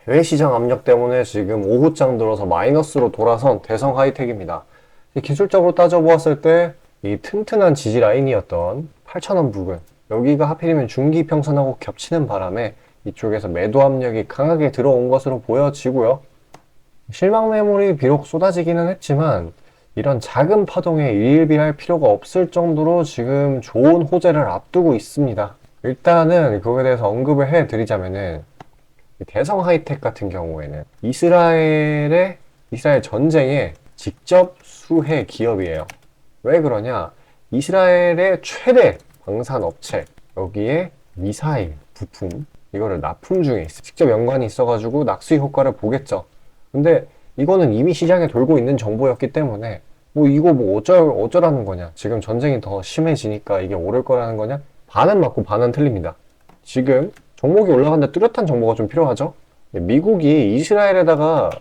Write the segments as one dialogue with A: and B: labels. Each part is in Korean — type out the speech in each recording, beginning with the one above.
A: 해외 시장 압력 때문에 지금 오후장 들어서 마이너스로 돌아선 대성 하이텍입니다. 기술적으로 따져보았을 때 이 튼튼한 지지 라인이었던 8,000원 부근, 여기가 하필이면 중기 평선하고 겹치는 바람에 이쪽에서 매도 압력이 강하게 들어온 것으로 보여지고요. 실망 매물이 비록 쏟아지기는 했지만 이런 작은 파동에 일일비할 필요가 없을 정도로 지금 좋은 호재를 앞두고 있습니다. 일단은 그거에 대해서 언급을 해드리자면은 대성 하이텍 같은 경우에는 이스라엘 전쟁에 직접 수혜 기업이에요. 왜 그러냐? 이스라엘의 최대 방산 업체, 여기에 미사일 부품, 이거를 납품 중에 있어. 직접 연관이 있어가지고 낙수의 효과를 보겠죠. 근데 이거는 이미 시장에 돌고 있는 정보였기 때문에 이거 어쩌라는 거냐? 지금 전쟁이 더 심해지니까 이게 오를 거라는 거냐? 반은 맞고 반은 틀립니다. 지금 종목이 올라간다 뚜렷한 정보가 좀 필요하죠? 미국이 이스라엘에다가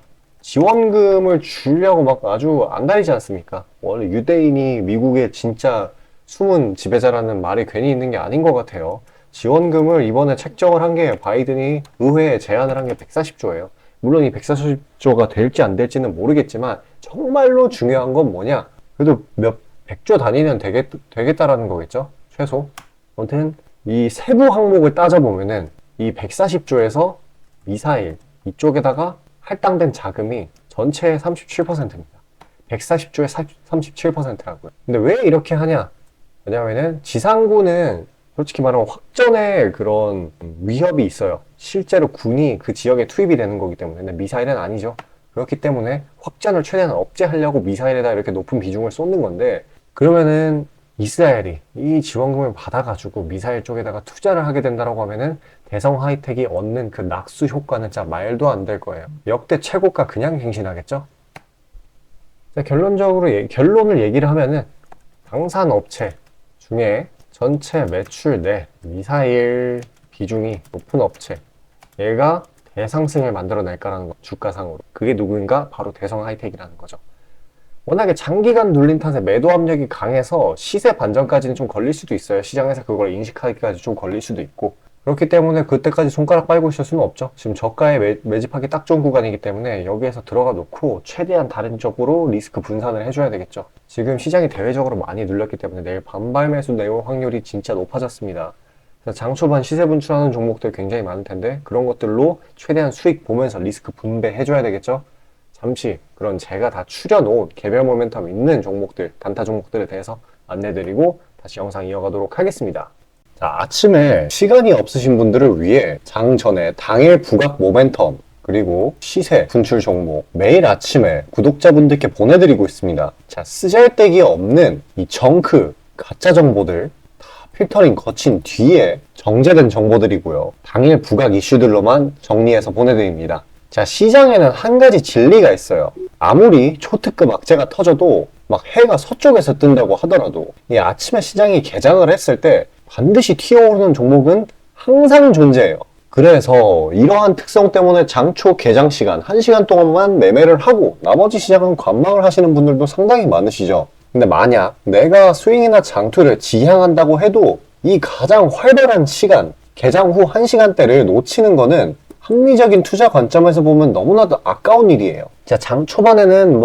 A: 지원금을 주려고 막 아주 안달이지 않습니까? 원래 유대인이 미국의 진짜 숨은 지배자라는 말이 괜히 있는 게 아닌 것 같아요. 지원금을 이번에 책정을 한 게 바이든이 의회에 제안을 한 게 140조예요. 물론 이 140조가 될지 안 될지는 모르겠지만 정말로 중요한 건 뭐냐? 그래도 몇 백조 단위는 되겠다라는 거겠죠? 최소. 아무튼 이 세부 항목을 따져보면은 이 140조에서 미사일 이쪽에다가 할당된 자금이 전체의 37%입니다. 140조의 37%라고요. 근데 왜 이렇게 하냐? 왜냐면은 지상군은 솔직히 말하면 확전의 그런 위협이 있어요. 실제로 군이 그 지역에 투입이 되는 거기 때문에. 근데 미사일은 아니죠. 그렇기 때문에 확전을 최대한 억제하려고 미사일에다 이렇게 높은 비중을 쏟는 건데, 그러면은 이스라엘이 이 지원금을 받아가지고 미사일 쪽에다가 투자를 하게 된다라고 하면은 대성 하이텍이 얻는 그 낙수 효과는 진짜 말도 안 될 거예요. 역대 최고가 그냥 갱신하겠죠? 자, 결론을 얘기를 하면은 방산 업체 중에 전체 매출 내 미사일 비중이 높은 업체, 얘가 대상승을 만들어낼까라는 거, 주가상으로. 그게 누구인가? 바로 대성 하이텍이라는 거죠. 워낙에 장기간 눌린 탓에 매도 압력이 강해서 시세 반전까지는 좀 걸릴 수도 있어요. 시장에서 그걸 인식하기까지 좀 걸릴 수도 있고. 그렇기 때문에 그때까지 손가락 빨고 있을 수는 없죠. 지금 저가에 매집하기 딱 좋은 구간이기 때문에 여기에서 들어가 놓고 최대한 다른 쪽으로 리스크 분산을 해줘야 되겠죠. 지금 시장이 대외적으로 많이 눌렸기 때문에 내일 반발 매수 내용 확률이 진짜 높아졌습니다. 그래서 장 초반 시세 분출하는 종목들 굉장히 많을 텐데 그런 것들로 최대한 수익 보면서 리스크 분배해줘야 되겠죠. 잠시 그런 제가 다 추려놓은 개별 모멘텀 있는 종목들, 단타 종목들에 대해서 안내드리고 다시 영상 이어가도록 하겠습니다. 자, 아침에 시간이 없으신 분들을 위해 장 전에 당일 부각 모멘텀 그리고 시세 분출 종목 매일 아침에 구독자분들께 보내드리고 있습니다. 자, 쓰잘데기 없는 이 정크 가짜 정보들 다 필터링 거친 뒤에 정제된 정보들이고요. 당일 부각 이슈들로만 정리해서 보내드립니다. 자, 시장에는 한 가지 진리가 있어요. 아무리 초특급 악재가 터져도 막 해가 서쪽에서 뜬다고 하더라도 이 아침에 시장이 개장을 했을 때 반드시 튀어오르는 종목은 항상 존재해요. 그래서 이러한 특성 때문에 장초 개장 시간 1시간 동안만 매매를 하고 나머지 시장은 관망을 하시는 분들도 상당히 많으시죠. 근데 만약 내가 스윙이나 장투를 지향한다고 해도 이 가장 활발한 시간, 개장 후 1시간대를 놓치는 거는 합리적인 투자 관점에서 보면 너무나도 아까운 일이에요. 자, 장 초반에는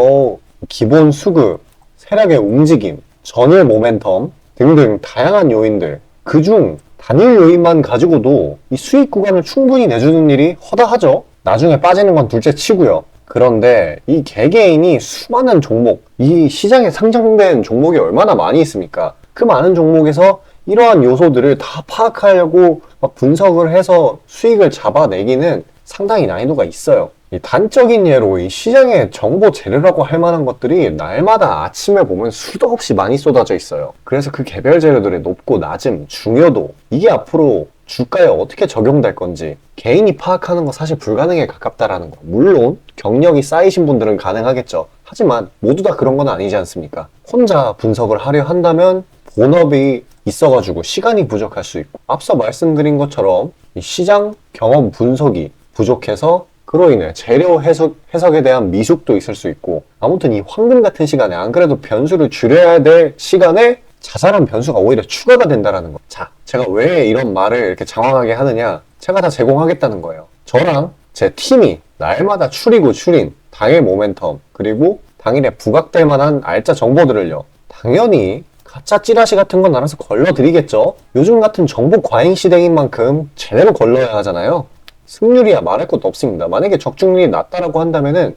A: 기본 수급, 세력의 움직임, 전일 모멘텀 등등 다양한 요인들, 그중 단일 요인만 가지고도 이 수익 구간을 충분히 내주는 일이 허다하죠. 나중에 빠지는 건 둘째 치고요. 그런데 이 개개인이 수많은 종목, 이 시장에 상장된 종목이 얼마나 많이 있습니까? 그 많은 종목에서 이러한 요소들을 다 파악하려고 막 분석을 해서 수익을 잡아내기는 상당히 난이도가 있어요. 이 단적인 예로 이 시장의 정보 재료라고 할 만한 것들이 날마다 아침에 보면 수도 없이 많이 쏟아져 있어요. 그래서 그 개별 재료들의 높고 낮음, 중요도, 이게 앞으로 주가에 어떻게 적용될 건지 개인이 파악하는 거 사실 불가능에 가깝다라는 거. 물론 경력이 쌓이신 분들은 가능하겠죠. 하지만 모두 다 그런 건 아니지 않습니까? 혼자 분석을 하려 한다면 본업이 있어가지고 시간이 부족할 수 있고, 앞서 말씀드린 것처럼 이 시장 경험 분석이 부족해서 그로 인해 재료 해석에 대한 미숙도 있을 수 있고, 아무튼 이 황금 같은 시간에 안 그래도 변수를 줄여야 될 시간에 자잘한 변수가 오히려 추가가 된다는 거. 자, 제가 왜 이런 말을 이렇게 장황하게 하느냐? 제가 다 제공하겠다는 거예요. 저랑 제 팀이 날마다 추리고 추린 당일 모멘텀 그리고 당일에 부각될 만한 알짜 정보들을요, 당연히 가짜 찌라시 같은 건 알아서 걸러드리겠죠. 요즘 같은 정보 과잉 시대인 만큼 제대로 걸러야 하잖아요. 승률이야 말할 것도 없습니다. 만약에 적중률이 낮다라고 한다면은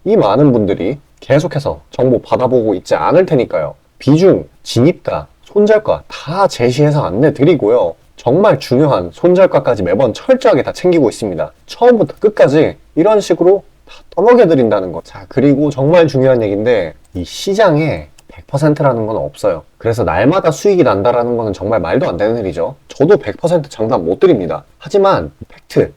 A: 이 많은 분들이 계속해서 정보 받아보고 있지 않을 테니까요. 비중, 진입가, 손절가 다 제시해서 안내드리고요. 정말 중요한 손절가까지 매번 철저하게 다 챙기고 있습니다. 처음부터 끝까지 이런 식으로 다 떠먹여드린다는 거. 자, 그리고 정말 중요한 얘기인데 이 시장에 100%라는 건 없어요. 그래서 날마다 수익이 난다라는 거는 정말 말도 안 되는 일이죠. 저도 100% 장담 못 드립니다. 하지만 팩트를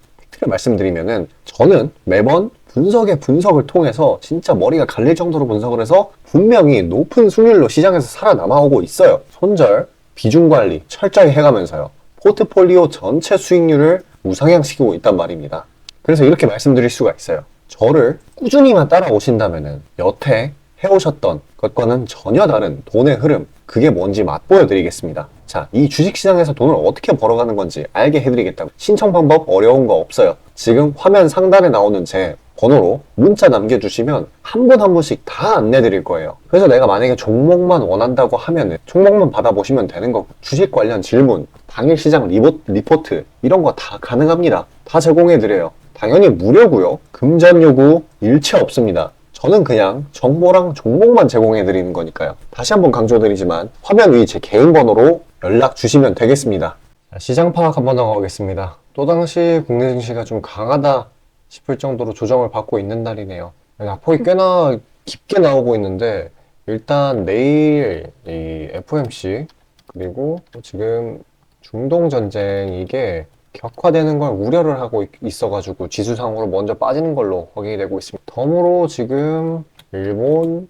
A: 말씀드리면은 저는 매번 분석의 분석을 통해서 진짜 머리가 갈릴 정도로 분석을 해서 분명히 높은 수익률로 시장에서 살아남아오고 있어요. 손절, 비중 관리 철저히 해가면서요. 포트폴리오 전체 수익률을 우상향시키고 있단 말입니다. 그래서 이렇게 말씀드릴 수가 있어요. 저를 꾸준히만 따라오신다면은 여태 해오셨던 것과는 전혀 다른 돈의 흐름, 그게 뭔지 맛보여 드리겠습니다. 자, 이 주식시장에서 돈을 어떻게 벌어가는 건지 알게 해드리겠다고. 신청 방법 어려운 거 없어요. 지금 화면 상단에 나오는 제 번호로 문자 남겨주시면 한 분 한 분씩 다 안내드릴 거예요. 그래서 내가 만약에 종목만 원한다고 하면은 종목만 받아보시면 되는 거고, 주식 관련 질문, 당일 시장 리포트 이런 거 다 가능합니다. 다 제공해드려요. 당연히 무료고요. 금전 요구 일체 없습니다. 저는 그냥 정보랑 종목만 제공해드리는 거니까요. 다시 한번 강조드리지만 화면 위 제 개인 번호로 연락 주시면 되겠습니다. 시장 파악 한번 나가보겠습니다. 또 당시 국내 증시가 좀 강하다 싶을 정도로 조정을 받고 있는 날이네요. 낙폭이 꽤나 깊게 나오고 있는데, 일단 내일 이 FOMC 그리고 지금 중동 전쟁 이게 격화되는 걸 우려를 하고 있어가지고 지수상으로 먼저 빠지는 걸로 확인이 되고 있습니다. 덤으로 지금 일본,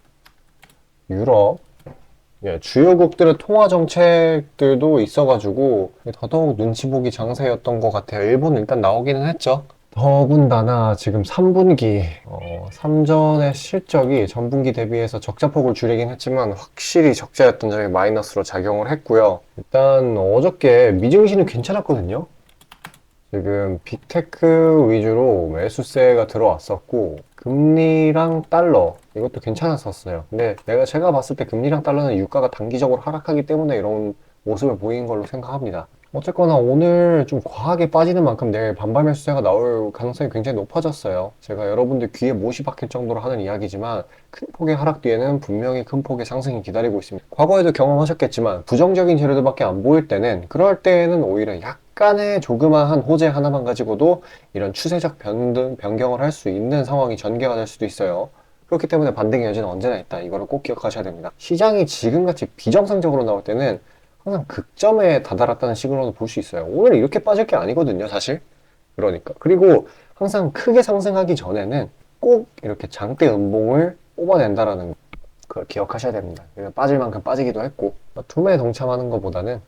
A: 유럽, 주요국들의 통화 정책들도 있어가지고 더더욱 눈치 보기 장세였던 것 같아요. 일본은 일단 나오기는 했죠. 더군다나 지금 3분기, 삼전의 실적이 전분기 대비해서 적자폭을 줄이긴 했지만 확실히 적자였던 점이 마이너스로 작용을 했고요. 일단 어저께 미증시는 괜찮았거든요. 지금 빅테크 위주로 매수세가 들어왔었고, 금리랑 달러 이것도 괜찮았었어요. 근데 제가 봤을 때 금리랑 달러는 유가가 단기적으로 하락하기 때문에 이런 모습을 보이는 걸로 생각합니다. 어쨌거나 오늘 좀 과하게 빠지는 만큼 내일 반발 매수세가 나올 가능성이 굉장히 높아졌어요. 제가 여러분들 귀에 못이 박힐 정도로 하는 이야기지만 큰 폭의 하락 뒤에는 분명히 큰 폭의 상승이 기다리고 있습니다. 과거에도 경험하셨겠지만 부정적인 재료들밖에 안 보일 때는, 그럴 때에는 오히려 약간의 조그마한 호재 하나만 가지고도 이런 추세적 변경을 할 수 있는 상황이 전개가 될 수도 있어요. 그렇기 때문에 반등의 여지는 언제나 있다. 이거를 꼭 기억하셔야 됩니다. 시장이 지금같이 비정상적으로 나올 때는 항상 극점에 다다랐다는 식으로도 볼 수 있어요. 오늘 이렇게 빠질 게 아니거든요, 사실. 그러니까. 그리고 항상 크게 상승하기 전에는 꼭 이렇게 장대 음봉을 뽑아낸다라는 걸 기억하셔야 됩니다. 빠질 만큼 빠지기도 했고, 투매에 동참하는 것보다는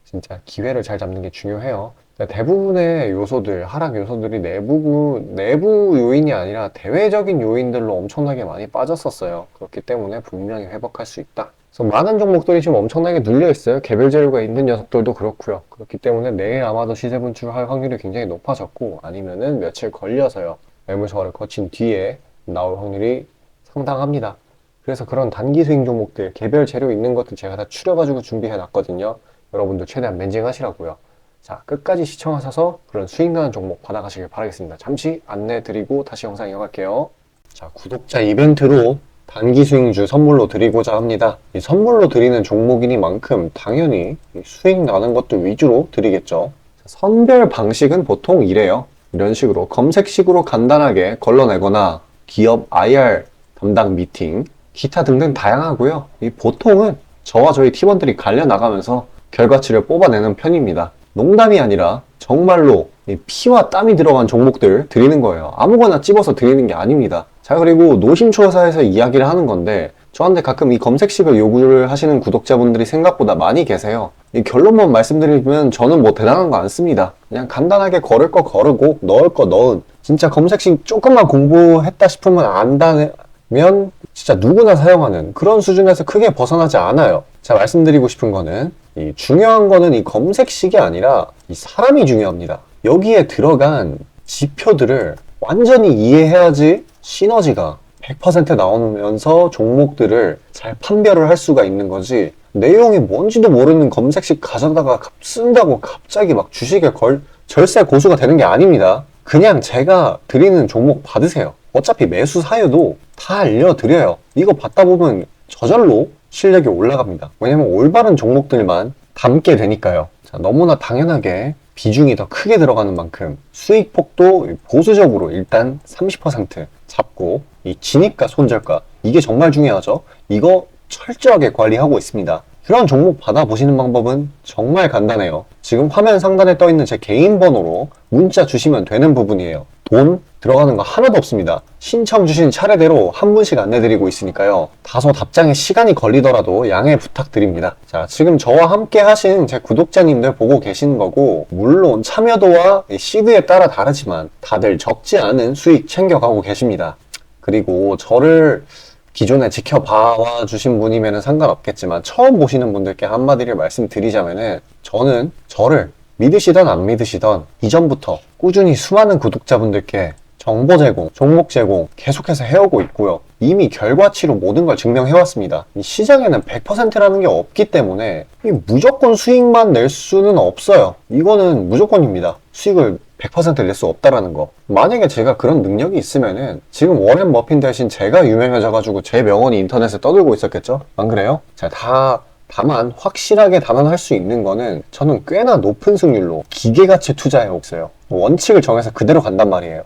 A: 진짜 기회를 잘 잡는 게 중요해요. 대부분의 요소들, 하락 요소들이 내부 요인이 아니라 대외적인 요인들로 엄청나게 많이 빠졌었어요. 그렇기 때문에 분명히 회복할 수 있다. 그래서 많은 종목들이 지금 엄청나게 눌려 있어요. 개별 재료가 있는 녀석들도 그렇고요. 그렇기 때문에 내일 아마도 시세 분출할 확률이 굉장히 높아졌고, 아니면은 며칠 걸려서요, 매물저하를 거친 뒤에 나올 확률이 상당합니다. 그래서 그런 단기 수익 종목들, 개별 재료 있는 것들 제가 다 추려가지고 준비해 놨거든요. 여러분들 최대한 매징하시라고요. 자, 끝까지 시청하셔서 그런 수익 나는 종목 받아가시길 바라겠습니다. 잠시 안내 드리고 다시 영상 이어갈게요. 자, 구독자 이벤트로 단기 수익주 선물로 드리고자 합니다. 이 선물로 드리는 종목이니만큼 당연히 수익 나는 것들 위주로 드리겠죠. 선별 방식은 보통 이래요. 이런 식으로 검색식으로 간단하게 걸러내거나 기업 IR 담당 미팅, 기타 등등 다양하고요. 이 보통은 저와 저희 팀원들이 갈려나가면서 결과치를 뽑아내는 편입니다. 농담이 아니라 정말로 피와 땀이 들어간 종목들 드리는 거예요. 아무거나 찝어서 드리는 게 아닙니다. 자, 그리고 노심초사에서 이야기를 하는 건데, 저한테 가끔 이 검색식을 요구를 하시는 구독자분들이 생각보다 많이 계세요. 이 결론만 말씀드리면 저는 뭐 대단한 거 안 씁니다. 그냥 간단하게 걸을 거 거르고 넣을 거 넣은, 진짜 검색식 조금만 공부했다 싶으면 안다면 진짜 누구나 사용하는 그런 수준에서 크게 벗어나지 않아요. 제가 말씀드리고 싶은 거는, 이 중요한 거는 이 검색식이 아니라 이 사람이 중요합니다. 여기에 들어간 지표들을 완전히 이해해야지 시너지가 100% 나오면서 종목들을 잘 판별을 할 수가 있는 거지. 내용이 뭔지도 모르는 검색식 가져다가 쓴다고 갑자기 막 주식에 절세 고수가 되는 게 아닙니다. 그냥 제가 드리는 종목 받으세요. 어차피 매수 사유도 다 알려드려요. 이거 받다 보면 저절로 실력이 올라갑니다. 왜냐면 올바른 종목들만 담게 되니까요. 자, 너무나 당연하게 비중이 더 크게 들어가는 만큼 수익폭도 보수적으로 일단 30% 잡고, 이 진입가 손절가, 이게 정말 중요하죠. 이거 철저하게 관리하고 있습니다. 그런 종목 받아보시는 방법은 정말 간단해요. 지금 화면 상단에 떠있는 제 개인 번호로 문자 주시면 되는 부분이에요. 돈 들어가는 거 하나도 없습니다. 신청 주신 차례대로 한 분씩 안내드리고 있으니까요. 다소 답장에 시간이 걸리더라도 양해 부탁드립니다. 자, 지금 저와 함께 하신 제 구독자님들 보고 계시는 거고, 물론 참여도와 시드에 따라 다르지만 다들 적지 않은 수익 챙겨가고 계십니다. 그리고 저를 기존에 지켜봐 주신 분이면 상관없겠지만 처음 보시는 분들께 한마디를 말씀드리자면은, 저는 저를 믿으시던 안 믿으시던 이전부터 꾸준히 수많은 구독자분들께 정보 제공, 종목 제공 계속해서 해오고 있고요. 이미 결과치로 모든 걸 증명해왔습니다. 이 시장에는 100%라는 게 없기 때문에 무조건 수익만 낼 수는 없어요. 이거는 무조건입니다. 수익을 100% 낼 수 없다라는 거. 만약에 제가 그런 능력이 있으면은 지금 워렌 버핏 대신 제가 유명해져가지고 제 명언이 인터넷에 떠들고 있었겠죠? 안 그래요? 자, 다만 확실하게 단언할 수 있는 거는 저는 꽤나 높은 승률로 기계같이 투자해 있어요. 원칙을 정해서 그대로 간단 말이에요.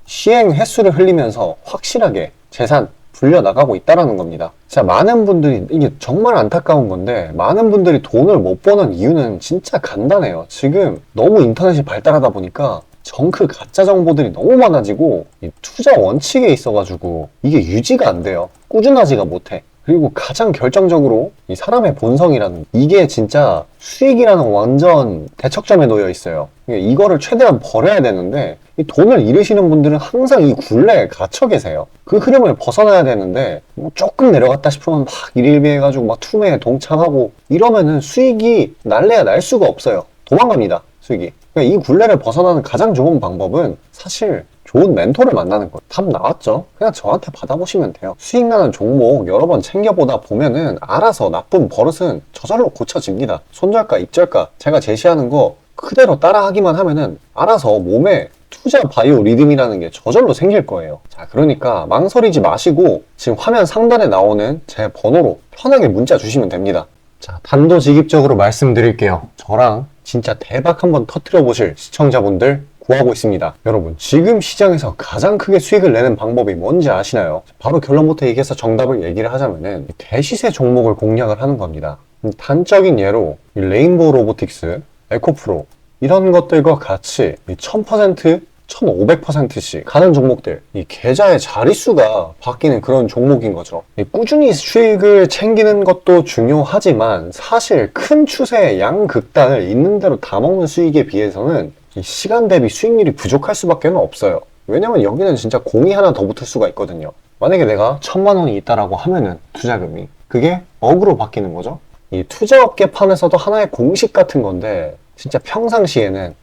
A: 시행 횟수를 흘리면서 확실하게 재산 불려나가고 있다는 겁니다. 자, 많은 분들이, 이게 정말 안타까운 건데, 많은 분들이 돈을 못 버는 이유는 진짜 간단해요. 지금 너무 인터넷이 발달하다 보니까 정크 가짜 정보들이 너무 많아지고, 이 투자 원칙에 있어가지고 이게 유지가 안 돼요. 꾸준하지가 못해. 그리고 가장 결정적으로 이 사람의 본성이라는, 이게 진짜 수익이라는 완전 대척점에 놓여 있어요. 이거를 최대한 버려야 되는데, 이 돈을 잃으시는 분들은 항상 이 굴레에 갇혀 계세요. 그 흐름을 벗어나야 되는데, 뭐 조금 내려갔다 싶으면 막 일일비해가지고 막 투매에 동참하고 이러면은 수익이 날래야 날 수가 없어요. 도망갑니다, 수익이. 그러니까 이 굴레를 벗어나는 가장 좋은 방법은 사실 좋은 멘토를 만나는 거예요. 답 나왔죠? 그냥 저한테 받아보시면 돼요. 수익 나는 종목 여러 번 챙겨보다 보면은 알아서 나쁜 버릇은 저절로 고쳐집니다. 손절가, 입절가 제가 제시하는 거 그대로 따라하기만 하면은 알아서 몸에 투자 바이오 리듬이라는 게 저절로 생길 거예요. 자, 그러니까 망설이지 마시고 지금 화면 상단에 나오는 제 번호로 편하게 문자 주시면 됩니다. 자, 단도직입적으로 말씀드릴게요. 저랑 진짜 대박 한번 터뜨려 보실 시청자분들 구하고 있습니다. 여러분, 지금 시장에서 가장 크게 수익을 내는 방법이 뭔지 아시나요? 바로 결론부터 얘기해서 정답을 얘기를 하자면은 대시세 종목을 공략을 하는 겁니다. 단적인 예로 레인보우 로보틱스, 에코프로 이런 것들과 같이 1000%, 1500%씩 가는 종목들, 이 계좌의 자릿수가 바뀌는 그런 종목인 거죠. 꾸준히 수익을 챙기는 것도 중요하지만 사실 큰 추세의 양극단을 있는 대로 다 먹는 수익에 비해서는 시간 대비 수익률이 부족할 수밖에 없어요. 왜냐면 여기는 진짜 공이 하나 더 붙을 수가 있거든요. 만약에 내가 1000만 원이 있다라고 하면은 투자금이, 그게 억으로 바뀌는 거죠. 이 투자업계판에서도 하나의 공식 같은 건데, 진짜 평상시에는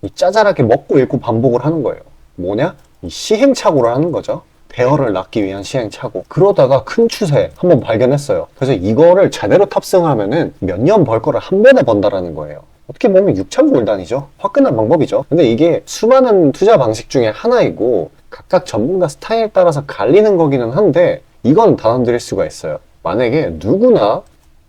A: 이 짜잘하게 먹고 읽고 반복을 하는 거예요. 뭐냐? 이 시행착오를 하는 거죠. 대어를 낳기 위한 시행착오. 그러다가 큰 추세 한번 발견했어요. 그래서 이거를 제대로 탑승하면은 몇 년 벌 거를 한 번에 번다라는 거예요. 어떻게 보면 6,000골단이죠. 화끈한 방법이죠. 근데 이게 수많은 투자 방식 중에 하나이고 각각 전문가 스타일에 따라서 갈리는 거기는 한데, 이건 단언드릴 수가 있어요. 만약에 누구나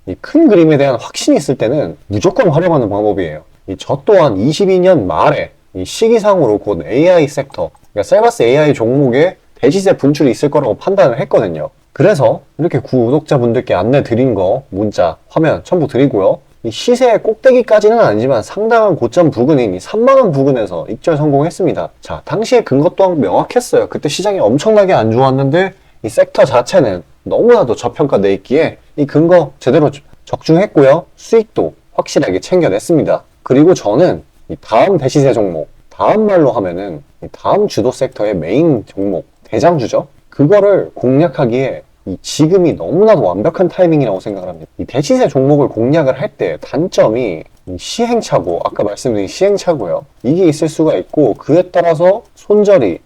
A: 이 큰 그림에 대한 확신이 있을 때는 무조건 활용하는 방법이에요. 저 또한 22년 말에 이 시기상으로 곧 AI 섹터, 그러니까 셀바스 AI 종목에 대시세 분출이 있을 거라고 판단을 했거든요. 그래서 이렇게 구독자분들께 안내 드린 거 문자, 화면 첨부 드리고요. 이 시세의 꼭대기까지는 아니지만 상당한 고점 부근인 이 3만원 부근에서 입절 성공했습니다. 자, 당시에 근거 또한 명확했어요. 그때 시장이 엄청나게 안 좋았는데 이 섹터 자체는 너무나도 저평가돼 있기에 이 근거 제대로 적중했고요. 수익도 확실하게 챙겨냈습니다. 그리고 저는 이 다음 대시세 종목, 다음 말로 하면은 이 다음 주도 섹터의 메인 종목, 대장주죠. 그거를 공략하기에 이 지금이 너무나도 완벽한 타이밍이라고 생각을 합니다. 이 대시세 종목을 공략을 할 때 단점이 이 시행착오, 아까 말씀드린 시행착오요. 이게 있을 수가 있고, 그에 따라서 손절이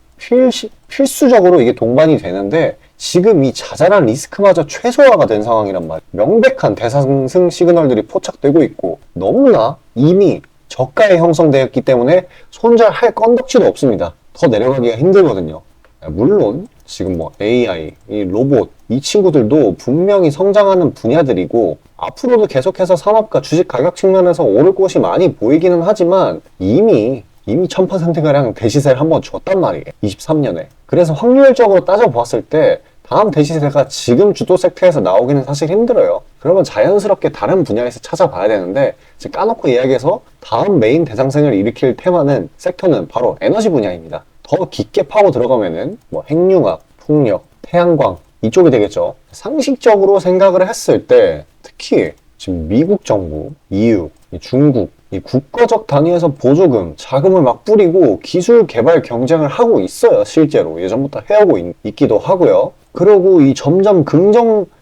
A: 필수적으로 이게 동반이 되는데 지금 이 자잘한 리스크마저 최소화가 된 상황이란 말이에요. 명백한 대상승 시그널들이 포착되고 있고 너무나 이미 저가에 형성되었기 때문에 손절할 건덕지도 없습니다. 더 내려가기가 힘들거든요. 물론 지금 뭐 AI, 이 로봇, 이 친구들도 분명히 성장하는 분야들이고 앞으로도 계속해서 산업과 주식 가격 측면에서 오를 곳이 많이 보이기는 하지만 이미 1000%가량 대시세를 한번 줬단 말이에요. 23년에. 그래서 확률적으로 따져보았을 때 다음 대시세가 지금 주도 섹터에서 나오기는 사실 힘들어요. 그러면 자연스럽게 다른 분야에서 찾아봐야 되는데 지금 까놓고 이야기해서 다음 메인 대상승을 일으킬 테마는 섹터는 바로 에너지 분야입니다. 더 깊게 파고 들어가면은 뭐 핵융합, 풍력, 태양광 이쪽이 되겠죠. 상식적으로 생각을 했을 때 특히 지금 미국 정부, EU, 중국 이 국가적 단위에서 보조금, 자금을 막 뿌리고 기술 개발 경쟁을 하고 있어요. 실제로 예전부터 해오고 있기도 하고요. 그리고 이 점점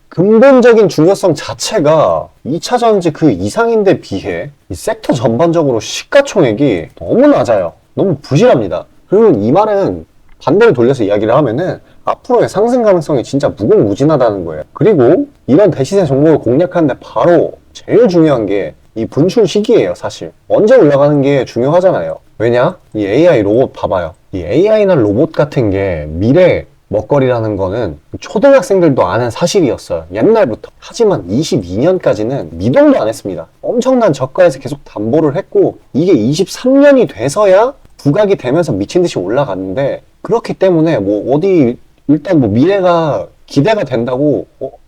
A: 근본적인 중요성 자체가 2차 전지 그 이상인데 비해 이 섹터 전반적으로 시가총액이 너무 낮아요. 너무 부실합니다. 그리고 이 말은 반대로 돌려서 이야기를 하면은 앞으로의 상승 가능성이 진짜 무궁무진하다는 거예요. 그리고 이런 대시세 종목을 공략하는데 바로 제일 중요한 게 이 분출 시기예요. 사실 언제 올라가는 게 중요하잖아요. 왜냐? 이 AI 로봇 봐봐요. 이 AI나 로봇 같은 게 미래 먹거리라는 거는 초등학생들도 아는 사실이었어요. 옛날부터. 하지만 22년까지는 미동도 안 했습니다. 엄청난 저가에서 계속 담보를 했고 이게 23년이 돼서야 부각이 되면서 미친 듯이 올라갔는데 그렇기 때문에 뭐 어디 일단 뭐 미래가 기대가 된다고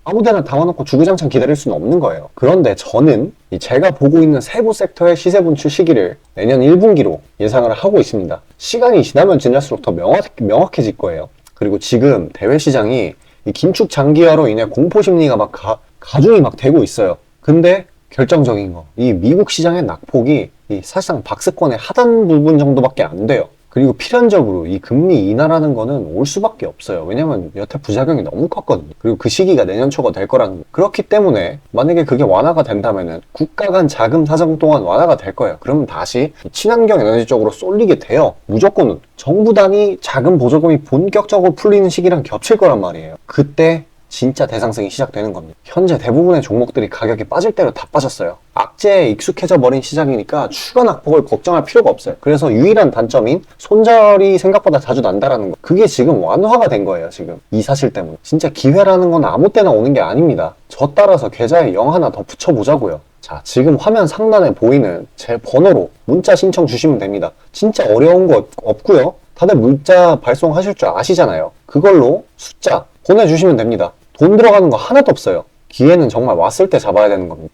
A: 아무데나 담아놓고 주구장창 기다릴 수는 없는 거예요. 그런데 저는 제가 보고 있는 세부 섹터의 시세 분출 시기를 내년 1분기로 예상을 하고 있습니다. 시간이 지나면 지날수록 더 명확해질 거예요. 그리고 지금 대외 시장이 이 긴축 장기화로 인해 공포 심리가 막 가중이 막 되고 있어요. 근데 결정적인 거, 이 미국 시장의 낙폭이 사실상 박스권의 하단 부분 정도밖에 안 돼요. 그리고 필연적으로 이 금리 인하라는 거는 올 수밖에 없어요. 왜냐면 여태 부작용이 너무 컸거든요. 그리고 그 시기가 내년 초가 될 거라는 거. 그렇기 때문에 만약에 그게 완화가 된다면은 국가 간 자금 사정 또한 완화가 될 거예요. 그러면 다시 친환경 에너지 쪽으로 쏠리게 돼요. 무조건 정부 단위 자금 보조금이 본격적으로 풀리는 시기랑 겹칠 거란 말이에요. 그때 진짜 대상승이 시작되는 겁니다. 현재 대부분의 종목들이 가격이 빠질 대로 다 빠졌어요. 악재에 익숙해져 버린 시장이니까 추가 낙폭을 걱정할 필요가 없어요. 그래서 유일한 단점인 손절이 생각보다 자주 난다라는 거. 그게 지금 완화가 된 거예요. 지금 이 사실 때문에. 진짜 기회라는 건 아무 때나 오는 게 아닙니다. 저 따라서 계좌에 0 하나 더 붙여보자고요. 자, 지금 화면 상단에 보이는 제 번호로 문자 신청 주시면 됩니다. 진짜 어려운 거 없고요. 다들 문자 발송하실 줄 아시잖아요. 그걸로 숫자 보내주시면 됩니다. 돈 들어가는 거 하나도 없어요. 기회는 정말 왔을 때 잡아야 되는 겁니다.